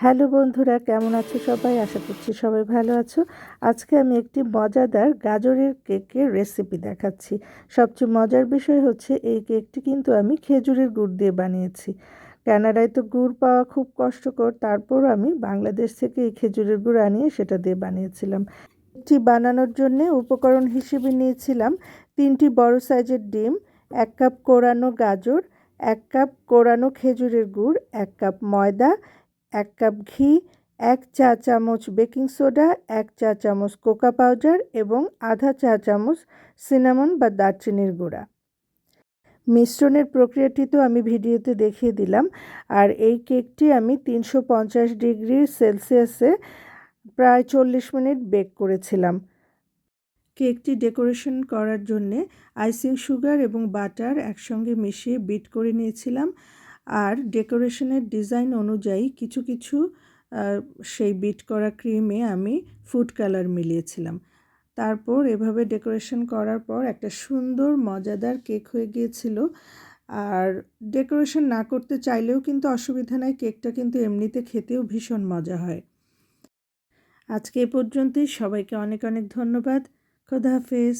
Hello বন্ধুরা, কেমন আছো সবাই? আশা করছি সবাই ভালো আছো। আজকে আমি একটি মজাদার গাজরের কেকের রেসিপি দেখাচ্ছি। সবচেয়ে মজার বিষয় হচ্ছে এই কেকটি কিন্তু আমি খেজুরের গুড় দিয়ে বানিয়েছি। কানাডায় তো গুড় পাওয়া খুব কষ্টকর, তারপরও আমি বাংলাদেশ থেকে এই খেজুরের গুড় আনিয়ে সেটা দিয়ে বানিয়েছিলাম। কেকটি বানানোর জন্যে উপকরণ হিসেবে নিয়েছিলাম 3টি বড় সাইজের ডিম, 1 কাপ কোরানো গাজর, 1 কাপ কোরানো খেজুরের গুড়, 1 কাপ ময়দা, 1 কাপ ঘি, 1 চা চামচ বেকিং সোডা, 1 চা চামচ কোকো পাউডার এবং আধা চা চামচ সিনামন বা দারচিনির গুঁড়া। মিশ্রণের প্রক্রিয়াটি তো আমি ভিডিওতে দেখিয়ে দিলাম। আর এই কেকটি আমি 350 ডিগ্রি সেলসিয়াসে প্রায় 40 মিনিট বেক করেছিলাম। কেকটি ডেকোরেশন করার জন্যে আইসিং সুগার এবং বাটার একসঙ্গে মিশিয়ে বিট করে নিয়েছিলাম। আর ডেকোরেশনের ডিজাইন অনুযায়ী কিছু কিছু সেই বিট করা ক্রিমে আমি ফুড কালার মিলিয়েছিলাম। তারপর এভাবে ডেকোরেশন করার পর একটা সুন্দর মজাদার কেক হয়ে গিয়েছিল। আর ডেকোরেশন না করতে চাইলেও কিন্তু অসুবিধা নাই, কেকটা কিন্তু এমনিতে খেতেও ভীষণ মজা হয়। আজকে এ পর্যন্তই। সবাইকে অনেক অনেক ধন্যবাদ। খোদা হাফেজ।